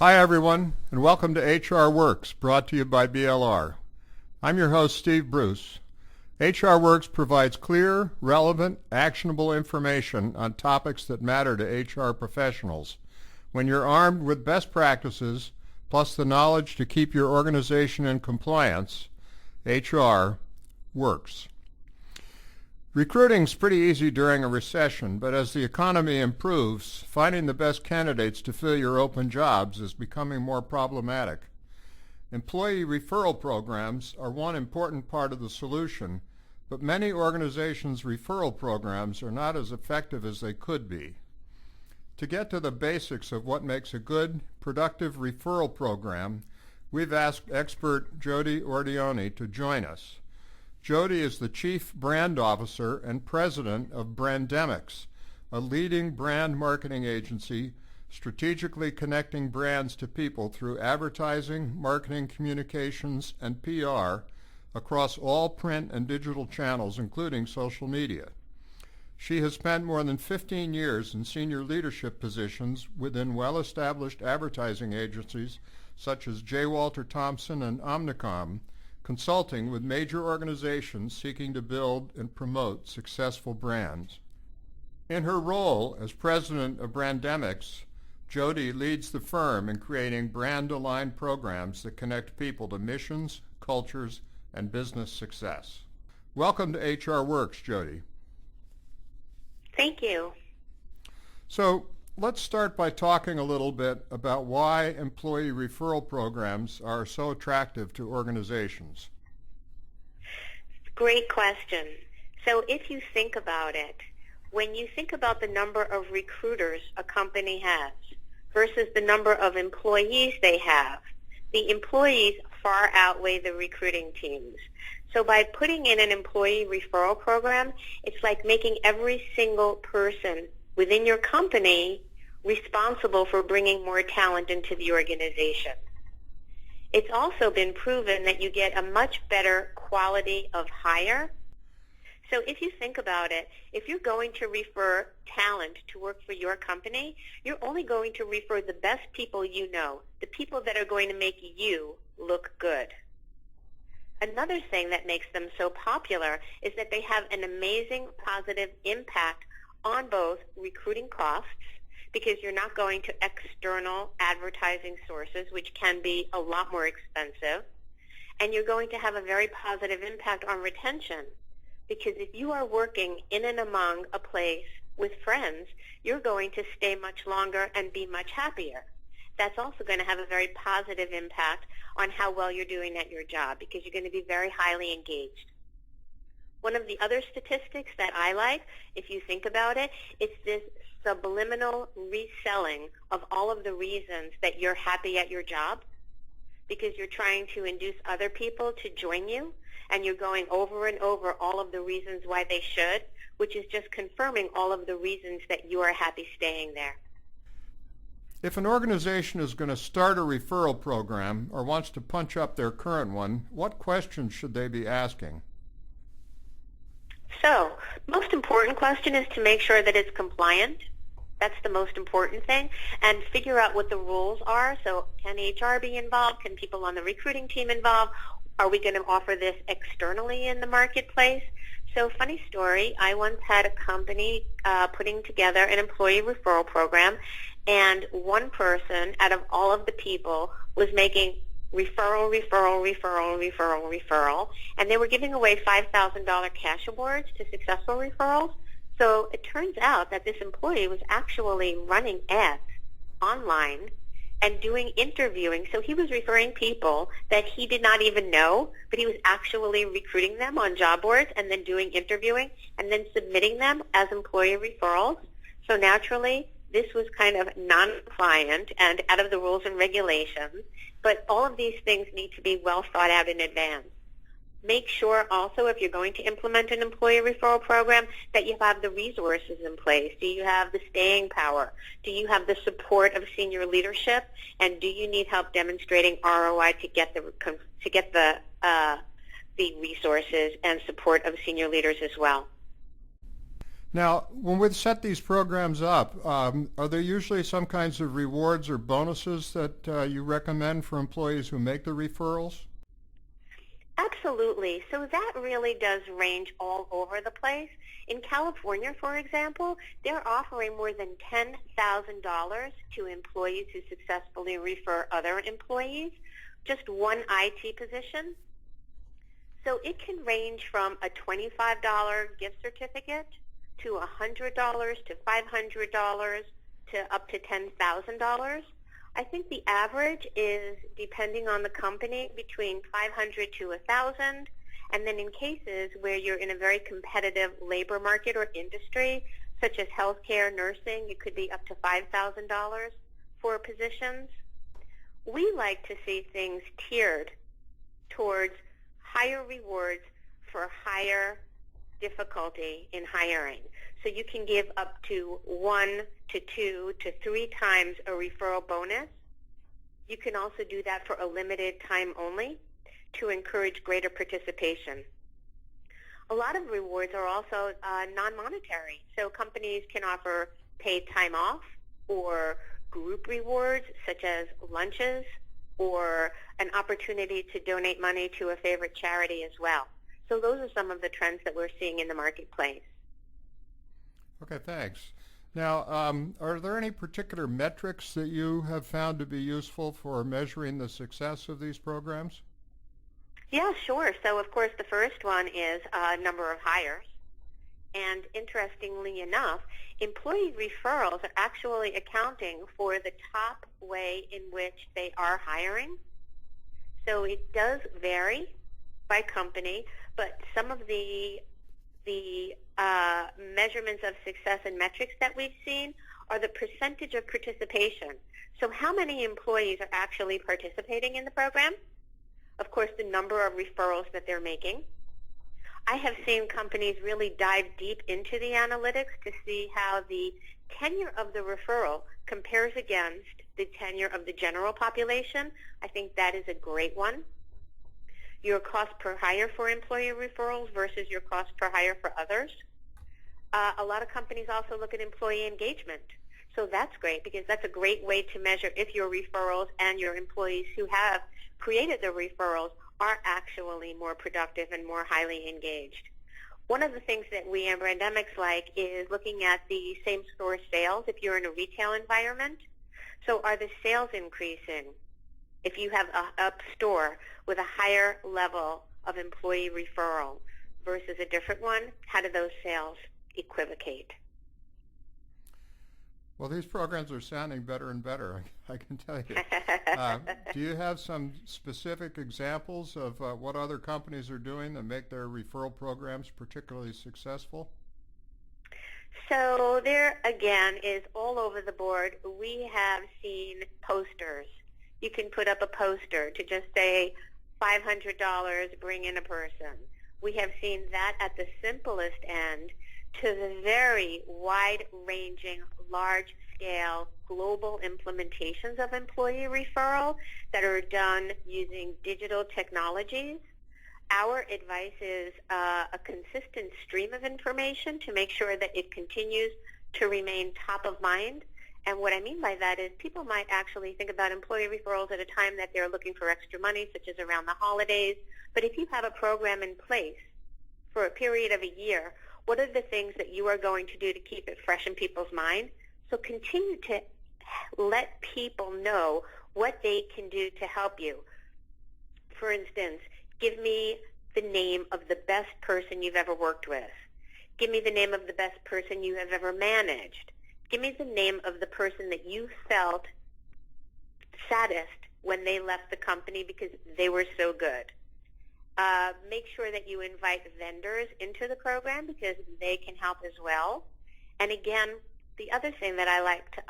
Hi everyone, and welcome to HR Works, brought to you by BLR. I'm your host, Steve Bruce. HR Works provides clear, relevant, actionable information on topics that matter to HR professionals. When you're armed with best practices, plus the knowledge to keep your organization in compliance, HR works. Recruiting's pretty easy during a recession, but as the economy improves, finding the best candidates to fill your open jobs is becoming more problematic. Employee referral programs are one important part of the solution, but many organizations' referral programs are not as effective as they could be. To get to the basics of what makes a good, productive referral program, we've asked expert Jody Ordioni to join us. Jody is the Chief Brand Officer and President of Brandemix, a leading brand marketing agency strategically connecting brands to people through advertising, marketing communications, and PR across all print and digital channels, including social media. She has spent more than 15 years in senior leadership positions within well-established advertising agencies such as J. Walter Thompson and Omnicom, consulting with major organizations seeking to build and promote successful brands. In her role as president of Brandemix, Jody leads the firm in creating brand-aligned programs that connect people to missions, cultures, and business success. Welcome to HR Works, Jody. Thank you. So let's start by talking a little bit about why employee referral programs are so attractive to organizations. Great question. So if you think about it, when you think about the number of recruiters a company has versus the number of employees they have, the employees far outweigh the recruiting teams. So by putting in an employee referral program, it's like making every single person within your company responsible for bringing more talent into the organization. It's also been proven that you get a much better quality of hire. So if you think about it, if you're going to refer talent to work for your company, you're only going to refer the best people you know, the people that are going to make you look good. Another thing that makes them so popular is that they have an amazing positive impact on both recruiting costs, because you're not going to external advertising sources, which can be a lot more expensive, and you're going to have a very positive impact on retention, because if you are working in and among a place with friends, you're going to stay much longer and be much happier. That's also going to have a very positive impact on how well you're doing at your job, because you're going to be very highly engaged. One of the other statistics that I like, if you think about it, it's this subliminal reselling of all of the reasons that you're happy at your job, because you're trying to induce other people to join you, and you're going over and over all of the reasons why they should, which is just confirming all of the reasons that you are happy staying there. If an organization is going to start a referral program or wants to punch up their current one, what questions should they be asking? So, most important question is to make sure that it's compliant. That's the most important thing, and figure out what the rules are. So can HR be involved? Can people on the recruiting team involved? Are we going to offer this externally in the marketplace? So funny story, I once had a company putting together an employee referral program, and one person out of all of the people was making referral, and they were giving away $5,000 cash awards to successful referrals. So it turns out that this employee was actually running ads online and doing interviewing. So he was referring people that he did not even know, but he was actually recruiting them on job boards and then doing interviewing and then submitting them as employee referrals. So naturally, this was kind of non-compliant and out of the rules and regulations, but all of these things need to be well thought out in advance. Make sure also, if you're going to implement an employee referral program, that you have the resources in place. Do you have the staying power? Do you have the support of senior leadership? And do you need help demonstrating ROI to get the resources and support of senior leaders as well? Now, when we set these programs up, are there usually some kinds of rewards or bonuses that you recommend for employees who make the referrals? Absolutely. So that really does range all over the place. In California, for example, they're offering more than $10,000 to employees who successfully refer other employees, just one IT position. So it can range from a $25 gift certificate to $100 to $500 to up to $10,000. I think the average is, depending on the company, between 500 to 1,000. And then in cases where you're in a very competitive labor market or industry, such as healthcare, nursing, it could be up to $5,000 for positions. We like to see things tiered towards higher rewards for higher difficulty in hiring. So you can give up to 1 to 2 to 3 times a referral bonus. You can also do that for a limited time only to encourage greater participation. A lot of rewards are also non-monetary. So companies can offer paid time off or group rewards such as lunches or an opportunity to donate money to a favorite charity as well. So those are some of the trends that we're seeing in the marketplace. Okay, thanks. Now, are there any particular metrics that you have found to be useful for measuring the success of these programs? Yeah, sure. So, of course, the first one is number of hires. And interestingly enough, employee referrals are actually accounting for the top way in which they are hiring. So it does vary by company, but some of the measurements of success and metrics that we've seen are the percentage of participation. So how many employees are actually participating in the program? Of course, the number of referrals that they're making. I have seen companies really dive deep into the analytics to see how the tenure of the referral compares against the tenure of the general population. I think that is a great one. Your cost per hire for employee referrals versus your cost per hire for others. A lot of companies also look at employee engagement. So that's great because that's a great way to measure if your referrals and your employees who have created the referrals are actually more productive and more highly engaged. One of the things that we at Brandemix like is looking at the same-store sales if you're in a retail environment. So are the sales increasing? If you have a store with a higher level of employee referral versus a different one, how do those sales equivocate? Well, these programs are sounding better and better, I can tell you. Do you have some specific examples of what other companies are doing that make their referral programs particularly successful? So there, again, is all over the board. We have seen posters. You can put up a poster to just say $500, bring in a person. We have seen that at the simplest end to the very wide-ranging, large-scale global implementations of employee referral that are done using digital technologies. Our advice is a consistent stream of information to make sure that it continues to remain top of mind. And what I mean by that is people might actually think about employee referrals at a time that they're looking for extra money, such as around the holidays. But if you have a program in place for a period of a year, what are the things that you are going to do to keep it fresh in people's mind? So continue to let people know what they can do to help you. For instance, give me the name of the best person you've ever worked with. Give me the name of the best person you have ever managed. Give me the name of the person that you felt saddest when they left the company because they were so good. Make sure that you invite vendors into the program because they can help as well. And again, the other thing that I like to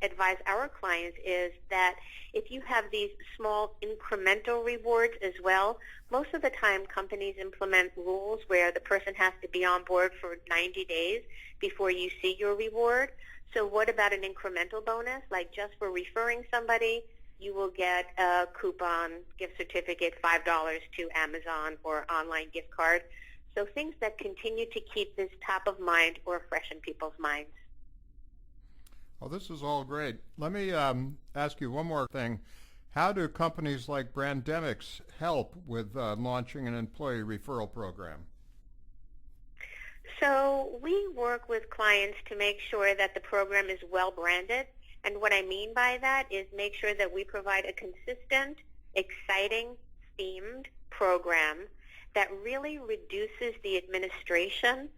advise our clients is that if you have these small incremental rewards as well, most of the time companies implement rules where the person has to be on board for 90 days before you see your reward. So what about an incremental bonus? Like just for referring somebody, you will get a coupon, gift certificate, $5 to Amazon or online gift card. So things that continue to keep this top of mind or fresh in people's minds. Well, this is all great. Let me ask you one more thing. How do companies like Brandemix help with launching an employee referral program? So we work with clients to make sure that the program is well branded. And what I mean by that is make sure that we provide a consistent, exciting, themed program that really reduces the administration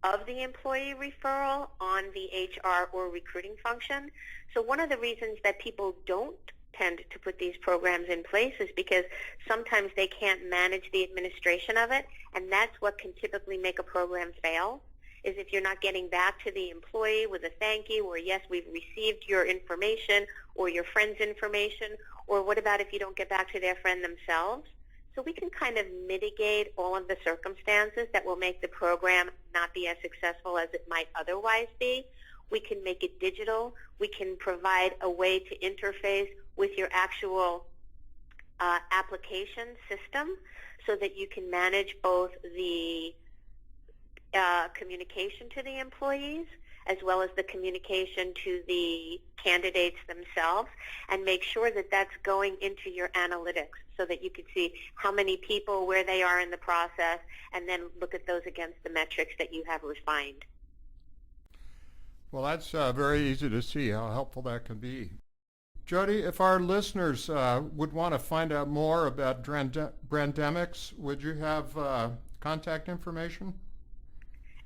of the employee referral on the HR or recruiting function. So one of the reasons that people don't tend to put these programs in place is because sometimes they can't manage the administration of it, and that's what can typically make a program fail, is if you're not getting back to the employee with a thank you, or yes, we've received your information or your friend's information, or what about if you don't get back to their friend themselves? So we can kind of mitigate all of the circumstances that will make the program not be as successful as it might otherwise be. We can make it digital. We can provide a way to interface with your actual application system so that you can manage both the communication to the employees as well as the communication to the candidates themselves, and make sure that that's going into your analytics so that you can see how many people, where they are in the process, and then look at those against the metrics that you have refined. Well, that's very easy to see how helpful that can be. Jody, if our listeners would want to find out more about Brandemix, would you have contact information?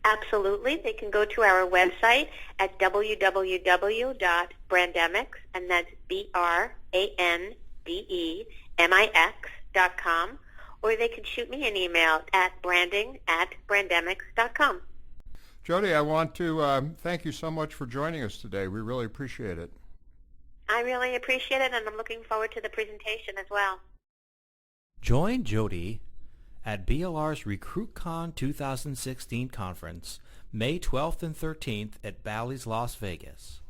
Absolutely. They can go to our website at www.brandemix, and that's BRANDEMIX.com, or they can shoot me an email at branding@brandemix.com. Jody, I want to thank you so much for joining us today. We really appreciate it. I really appreciate it, and I'm looking forward to the presentation as well. Join Jody at BLR's RecruitCon 2016 conference, May 12th and 13th at Bally's, Las Vegas.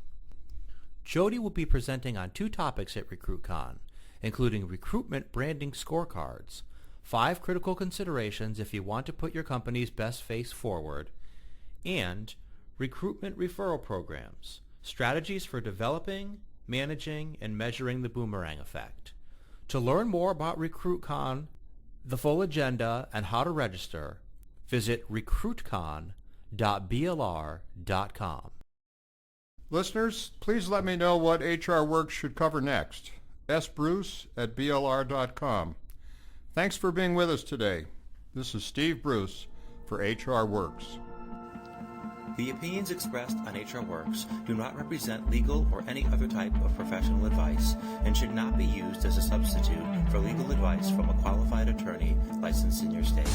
Jody will be presenting on 2 topics at RecruitCon, including recruitment branding scorecards, 5 critical considerations if you want to put your company's best face forward, and recruitment referral programs, strategies for developing, managing, and measuring the boomerang effect. To learn more about RecruitCon, the full agenda, and how to register, visit recruitcon.blr.com. Listeners, please let me know what HR Works should cover next. sbruce@blr.com. Thanks for being with us today. This is Steve Bruce for HR Works. The opinions expressed on HR Works do not represent legal or any other type of professional advice and should not be used as a substitute for legal advice from a qualified attorney licensed in your state.